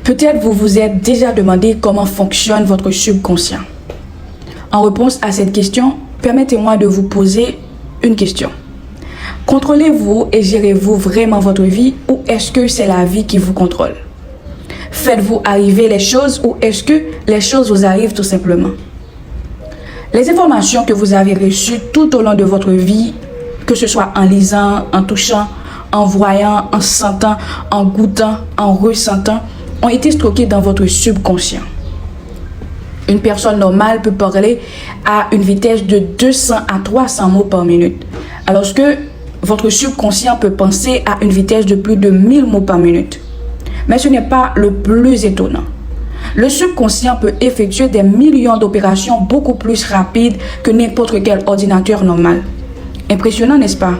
Peut-être vous vous êtes déjà demandé comment fonctionne votre subconscient. En réponse à cette question, permettez-moi de vous poser une question. Contrôlez-vous et gérez-vous vraiment votre vie ou est-ce que c'est la vie qui vous contrôle? Faites-vous arriver les choses ou est-ce que les choses vous arrivent tout simplement? Les informations que vous avez reçues tout au long de votre vie, que ce soit en lisant, en touchant, en voyant, en sentant, en goûtant, en ressentant, ont été stockées dans votre subconscient. Une personne normale peut parler à une vitesse de 200 à 300 mots par minute, alors que votre subconscient peut penser à une vitesse de plus de 1000 mots par minute. Mais ce n'est pas le plus étonnant. Le subconscient peut effectuer des millions d'opérations beaucoup plus rapides que n'importe quel ordinateur normal. Impressionnant, n'est-ce pas?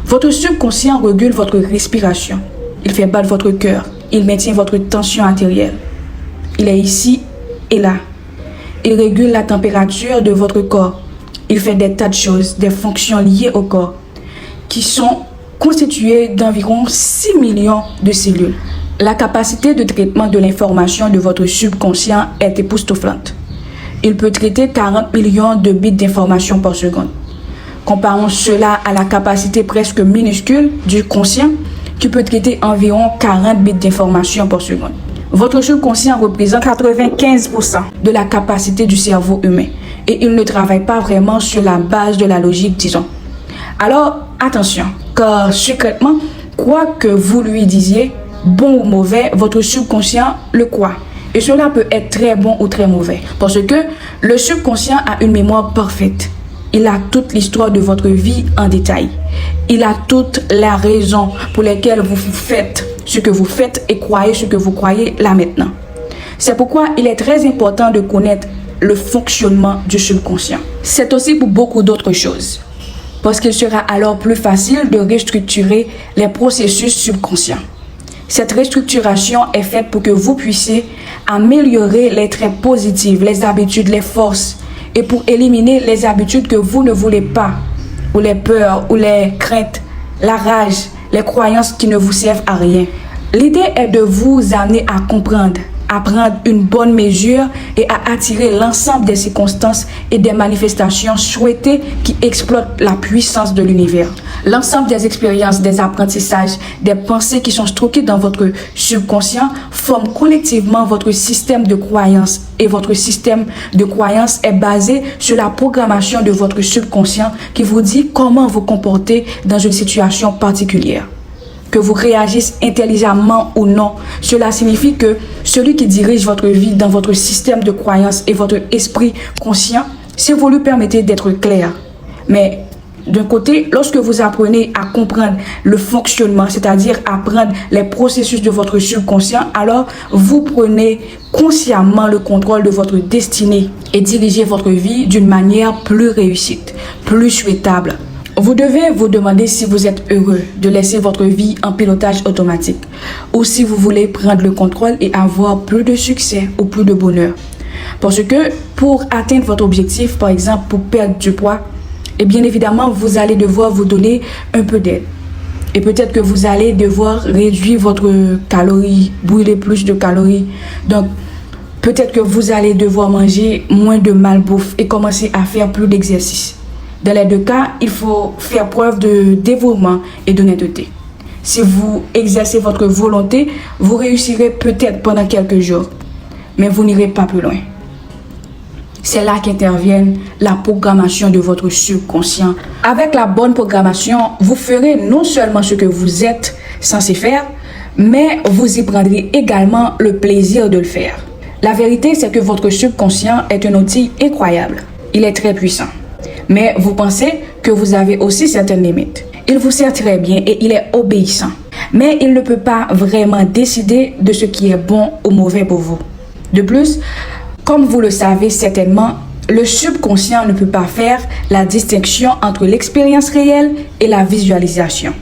Votre subconscient régule votre respiration. Il fait battre votre cœur. Il maintient votre tension artérielle. Il est ici et là. Il régule la température de votre corps. Il fait des tas de choses, des fonctions liées au corps, qui sont constituées d'environ 6 millions de cellules. La capacité de traitement de l'information de votre subconscient est époustouflante. Il peut traiter 40 millions de bits d'information par seconde. Comparons cela à la capacité presque minuscule du conscient qui peut traiter environ 40 bits d'information par seconde. Votre subconscient représente 95% de la capacité du cerveau humain et il ne travaille pas vraiment sur la base de la logique, disons. Alors, attention, car secrètement, quoi que vous lui disiez, bon ou mauvais, votre subconscient le croit. Et cela peut être très bon ou très mauvais. Parce que le subconscient a une mémoire parfaite. Il a toute l'histoire de votre vie en détail. Il a toute la raison pour laquelle vous faites ce que vous faites et croyez ce que vous croyez là maintenant. C'est pourquoi il est très important de connaître le fonctionnement du subconscient. C'est aussi pour beaucoup d'autres choses. Parce qu'il sera alors plus facile de restructurer les processus subconscients. Cette restructuration est faite pour que vous puissiez améliorer les traits positifs, les habitudes, les forces et pour éliminer les habitudes que vous ne voulez pas, ou les peurs, ou les craintes, la rage, les croyances qui ne vous servent à rien. L'idée est de vous amener à comprendre, à prendre une bonne mesure et à attirer l'ensemble des circonstances et des manifestations souhaitées qui exploitent la puissance de l'univers. L'ensemble des expériences, des apprentissages, des pensées qui sont stockées dans votre subconscient forment collectivement votre système de croyances. Et votre système de croyances est basé sur la programmation de votre subconscient qui vous dit comment vous comporter dans une situation particulière. Que vous réagissez intelligemment ou non, cela signifie que celui qui dirige votre vie dans votre système de croyances et votre esprit conscient, si vous lui permettez d'être clair. Mais d'un côté, lorsque vous apprenez à comprendre le fonctionnement, c'est-à-dire apprendre les processus de votre subconscient, alors vous prenez consciemment le contrôle de votre destinée et dirigez votre vie d'une manière plus réussite, plus souhaitable. Vous devez vous demander si vous êtes heureux de laisser votre vie en pilotage automatique ou si vous voulez prendre le contrôle et avoir plus de succès ou plus de bonheur. Parce que pour atteindre votre objectif, par exemple pour perdre du poids, et bien évidemment, vous allez devoir vous donner un peu d'aide. Et peut-être que vous allez devoir réduire votre calories, brûler plus de calories. Donc, peut-être que vous allez devoir manger moins de malbouffe et commencer à faire plus d'exercice. Dans les deux cas, il faut faire preuve de dévouement et d'honnêteté. Si vous exercez votre volonté, vous réussirez peut-être pendant quelques jours, mais vous n'irez pas plus loin. C'est là qu'intervient la programmation de votre subconscient. Avec la bonne programmation, vous ferez non seulement ce que vous êtes censé faire, mais vous y prendrez également le plaisir de le faire. La vérité, c'est que votre subconscient est un outil incroyable. Il est très puissant. Mais vous pensez que vous avez aussi certaines limites. Il vous sert très bien et il est obéissant. Mais il ne peut pas vraiment décider de ce qui est bon ou mauvais pour vous. De plus, comme vous le savez certainement, le subconscient ne peut pas faire la distinction entre l'expérience réelle et la visualisation.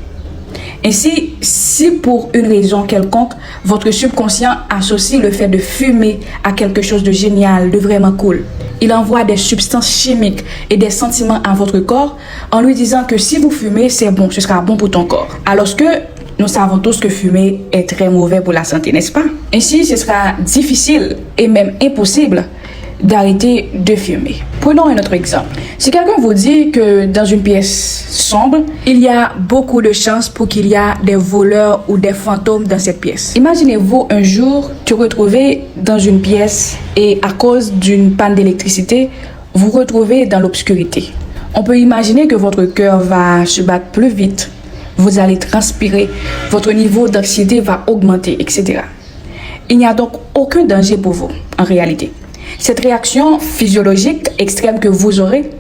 Ainsi, si pour une raison quelconque, votre subconscient associe le fait de fumer à quelque chose de génial, de vraiment cool, il envoie des substances chimiques et des sentiments à votre corps en lui disant que si vous fumez, c'est bon, ce sera bon pour ton corps. Alors que Nous savons tous que fumer est très mauvais pour la santé, n'est-ce pas? Ainsi, ce sera difficile et même impossible d'arrêter de fumer. Prenons un autre exemple. Si quelqu'un vous dit que dans une pièce sombre, il y a beaucoup de chances pour qu'il y ait des voleurs ou des fantômes dans cette pièce. Imaginez-vous un jour te retrouver dans une pièce et à cause d'une panne d'électricité, vous retrouvez dans l'obscurité. On peut imaginer que votre cœur va se battre plus vite, vous allez transpirer, votre niveau d'anxiété va augmenter, etc. Il n'y a donc aucun danger pour vous, en réalité. Cette réaction physiologique extrême que vous aurez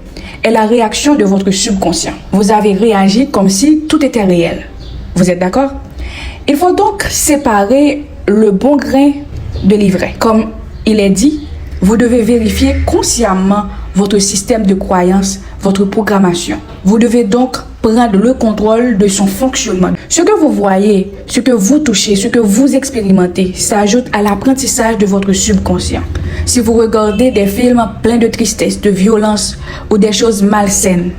est la réaction de votre subconscient. Vous avez réagi comme si tout était réel. Vous êtes d'accord? Il faut donc séparer le bon grain de l'ivraie. Comme il est dit, vous devez vérifier consciemment votre système de croyance, votre programmation. Vous devez donc prendre le contrôle de son fonctionnement. Ce que vous voyez, ce que vous touchez, ce que vous expérimentez, s'ajoute à l'apprentissage de votre subconscient. Si vous regardez des films pleins de tristesse, de violence ou des choses malsaines,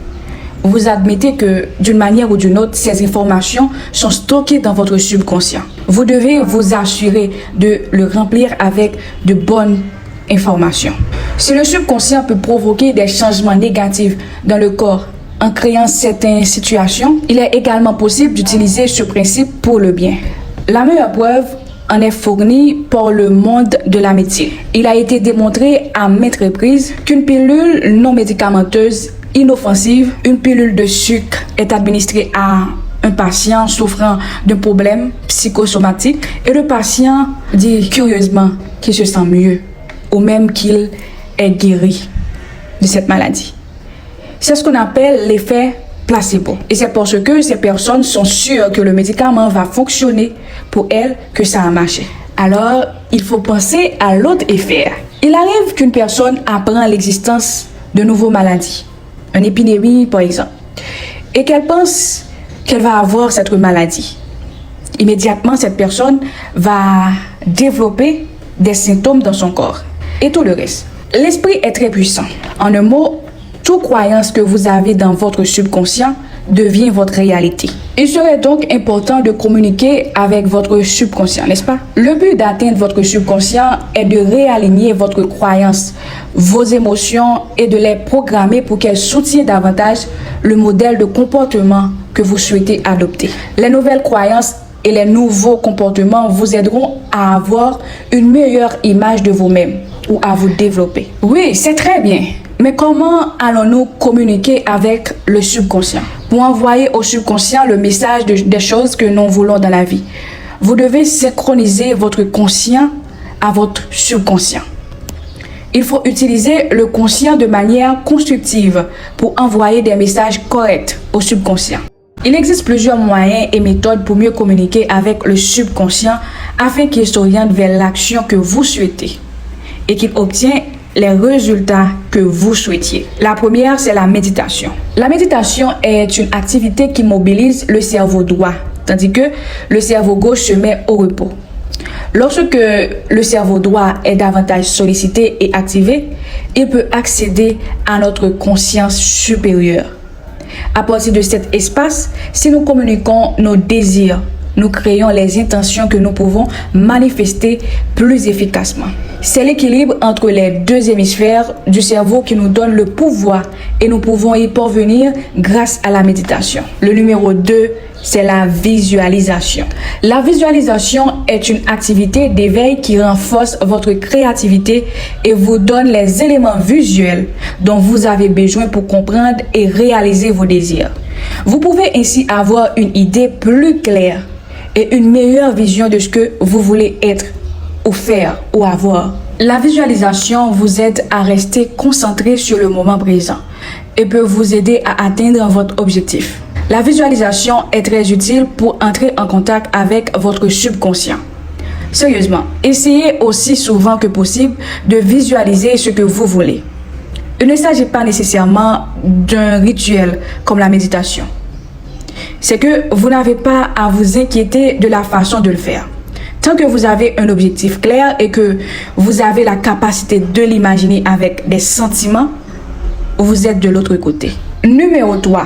vous admettez que d'une manière ou d'une autre, ces informations sont stockées dans votre subconscient. Vous devez vous assurer de le remplir avec de bonnes informations. Si le subconscient peut provoquer des changements négatifs dans le corps en créant certaines situations, il est également possible d'utiliser ce principe pour le bien. La meilleure preuve en est fournie par le monde de la médecine. Il a été démontré à maintes reprises qu'une pilule non médicamenteuse inoffensive, une pilule de sucre, est administrée à un patient souffrant d'un problème psychosomatique et le patient dit curieusement qu'il se sent mieux ou même qu'il est guéri de cette maladie. C'est ce qu'on appelle l'effet placebo. Et c'est parce que ces personnes sont sûres que le médicament va fonctionner pour elles que ça a marché. Alors, il faut penser à l'autre effet. Il arrive qu'une personne apprend l'existence de nouvelles maladies, une épidémie par exemple, et qu'elle pense qu'elle va avoir cette maladie. Immédiatement, cette personne va développer des symptômes dans son corps et tout le reste. L'esprit est très puissant. En un mot, toute croyance que vous avez dans votre subconscient devient votre réalité. Il serait donc important de communiquer avec votre subconscient, n'est-ce pas? Le but d'atteindre votre subconscient est de réaligner votre croyance, vos émotions et de les programmer pour qu'elles soutiennent davantage le modèle de comportement que vous souhaitez adopter. Les nouvelles croyances et les nouveaux comportements vous aideront à avoir une meilleure image de vous-même ou à vous développer. Oui, c'est très bien. Mais comment allons-nous communiquer avec le subconscient? Pour envoyer au subconscient le message des choses que nous voulons dans la vie, vous devez synchroniser votre conscient à votre subconscient. Il faut utiliser le conscient de manière constructive pour envoyer des messages corrects au subconscient. Il existe plusieurs moyens et méthodes pour mieux communiquer avec le subconscient afin qu'il s'oriente vers l'action que vous souhaitez et qu'il obtienne les résultats que vous souhaitiez. La première, c'est la méditation. La méditation est une activité qui mobilise le cerveau droit, tandis que le cerveau gauche se met au repos. Lorsque le cerveau droit est davantage sollicité et activé, il peut accéder à notre conscience supérieure. À partir de cet espace, si nous communiquons nos désirs, nous créons les intentions que nous pouvons manifester plus efficacement. C'est l'équilibre entre les deux hémisphères du cerveau qui nous donne le pouvoir et nous pouvons y parvenir grâce à la méditation. Le numéro 2, c'est la visualisation. La visualisation est une activité d'éveil qui renforce votre créativité et vous donne les éléments visuels dont vous avez besoin pour comprendre et réaliser vos désirs. Vous pouvez ainsi avoir une idée plus claire et une meilleure vision de ce que vous voulez être ou faire ou avoir. La visualisation vous aide à rester concentré sur le moment présent et peut vous aider à atteindre votre objectif. La visualisation est très utile pour entrer en contact avec votre subconscient. Sérieusement, essayez aussi souvent que possible de visualiser ce que vous voulez. Il ne s'agit pas nécessairement d'un rituel comme la méditation. C'est que vous n'avez pas à vous inquiéter de la façon de le faire. Tant que vous avez un objectif clair et que vous avez la capacité de l'imaginer avec des sentiments, vous êtes de l'autre côté. Numéro 3,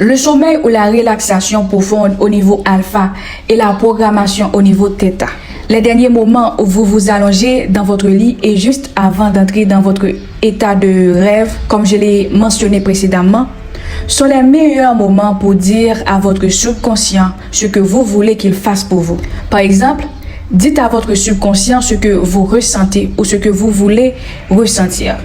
Le sommeil ou la relaxation profonde au niveau alpha et la programmation au niveau theta. Les derniers moments où vous vous allongez dans votre lit et juste avant d'entrer dans votre état de rêve, comme je l'ai mentionné précédemment, sont les meilleurs moments pour dire à votre subconscient ce que vous voulez qu'il fasse pour vous. Par exemple, dites à votre subconscient ce que vous ressentez ou ce que vous voulez ressentir.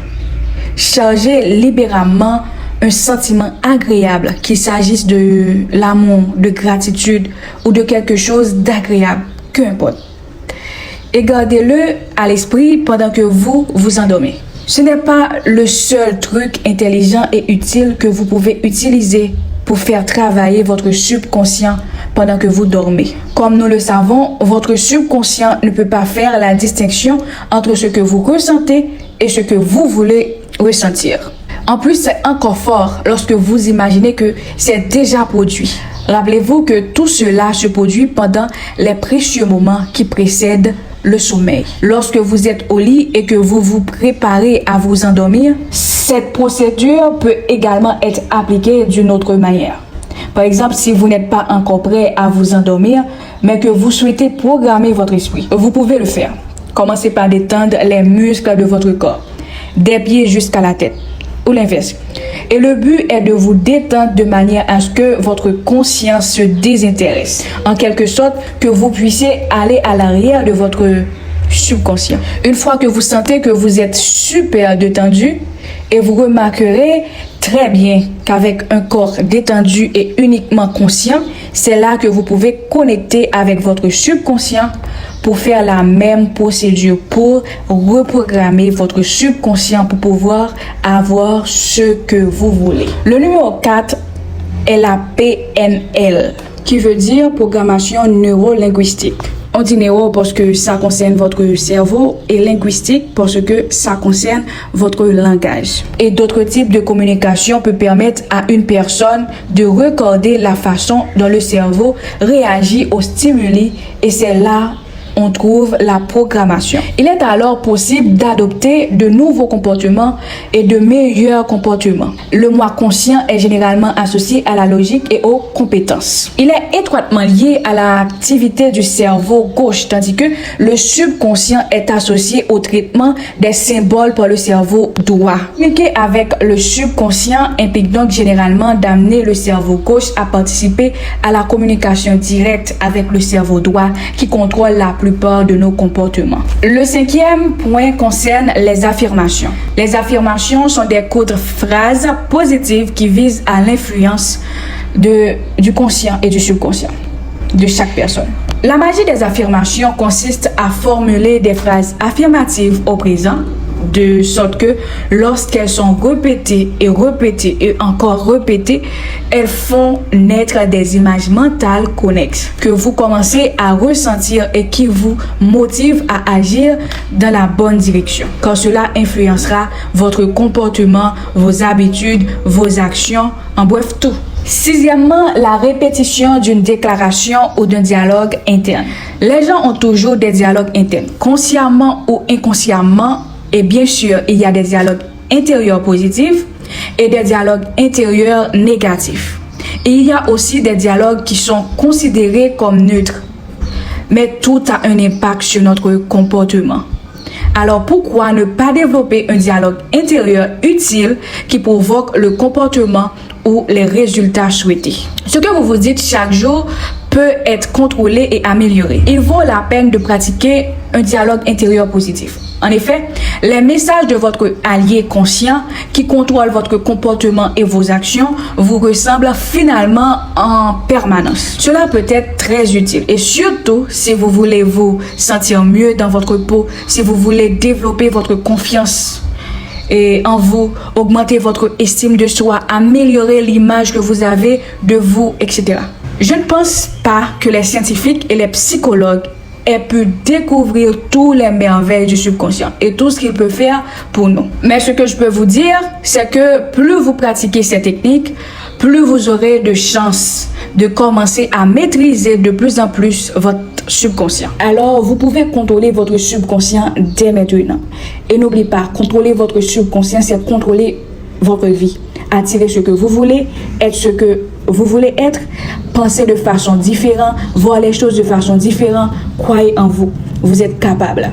Chargez libéralement un sentiment agréable, qu'il s'agisse de l'amour, de gratitude ou de quelque chose d'agréable, peu importe. Et gardez-le à l'esprit pendant que vous vous endormez. Ce n'est pas le seul truc intelligent et utile que vous pouvez utiliser pour faire travailler votre subconscient pendant que vous dormez. Comme nous le savons, votre subconscient ne peut pas faire la distinction entre ce que vous ressentez et ce que vous voulez ressentir. En plus, c'est encore fort lorsque vous imaginez que c'est déjà produit. Rappelez-vous que tout cela se produit pendant les précieux moments qui précèdent le sommeil. Lorsque vous êtes au lit et que vous vous préparez à vous endormir, cette procédure peut également être appliquée d'une autre manière. Par exemple, si vous n'êtes pas encore prêt à vous endormir, mais que vous souhaitez programmer votre esprit, vous pouvez le faire. Commencez par détendre les muscles de votre corps, des pieds jusqu'à la tête, ou l'inverse. Et le but est de vous détendre de manière à ce que votre conscience se désintéresse. En quelque sorte, que vous puissiez aller à l'arrière de votre subconscient. Une fois que vous sentez que vous êtes super détendu, et vous remarquerez très bien qu'avec un corps détendu et uniquement conscient, c'est là que vous pouvez connecter avec votre subconscient pour faire la même procédure, pour reprogrammer votre subconscient pour pouvoir avoir ce que vous voulez. Le numéro 4 est la PNL, qui veut dire programmation neurolinguistique. On dit neuro parce que ça concerne votre cerveau et linguistique parce que ça concerne votre langage. Et d'autres types de communication peuvent permettre à une personne de recorder la façon dont le cerveau réagit aux stimuli, et c'est là on trouve la programmation. Il est alors possible d'adopter de nouveaux comportements et de meilleurs comportements. Le moi conscient est généralement associé à la logique et aux compétences. Il est étroitement lié à l'activité du cerveau gauche, tandis que le subconscient est associé au traitement des symboles par le cerveau droit. Communiquer avec le subconscient implique donc généralement d'amener le cerveau gauche à participer à la communication directe avec le cerveau droit qui contrôle la plupart de nos comportements. Le 5e point concerne les affirmations. Les affirmations sont des courtes phrases positives qui visent à l'influence du conscient et du subconscient de chaque personne. La magie des affirmations consiste à formuler des phrases affirmatives au présent, de sorte que lorsqu'elles sont répétées et répétées et encore répétées, elles font naître des images mentales connexes que vous commencez à ressentir et qui vous motivent à agir dans la bonne direction, car cela influencera votre comportement, vos habitudes, vos actions, en bref tout. 6e, la répétition d'une déclaration ou d'un dialogue interne. Les gens ont toujours des dialogues internes, consciemment ou inconsciemment. Et bien sûr, il y a des dialogues intérieurs positifs et des dialogues intérieurs négatifs. Et il y a aussi des dialogues qui sont considérés comme neutres. Mais tout a un impact sur notre comportement. Alors pourquoi ne pas développer un dialogue intérieur utile qui provoque le comportement ou les résultats souhaités? Ce que vous vous dites chaque jour peut être contrôlé et amélioré. Il vaut la peine de pratiquer un dialogue intérieur positif. En effet, les messages de votre allié conscient qui contrôle votre comportement et vos actions vous ressemblent finalement en permanence. Cela peut être très utile et surtout si vous voulez vous sentir mieux dans votre peau, si vous voulez développer votre confiance et en vous, augmenter votre estime de soi, améliorer l'image que vous avez de vous, etc. Je ne pense pas que les scientifiques et les psychologues aient pu découvrir tous les merveilles du subconscient et tout ce qu'il peut faire pour nous. Mais ce que je peux vous dire, c'est que plus vous pratiquez ces techniques, plus vous aurez de chances de commencer à maîtriser de plus en plus votre subconscient. Alors, vous pouvez contrôler votre subconscient dès maintenant. Et n'oubliez pas, contrôler votre subconscient, c'est contrôler votre vie. Attirer ce que vous voulez, être ce que vous voulez être, pensez de façon différente, voir les choses de façon différente, croyez en vous. Vous êtes capable.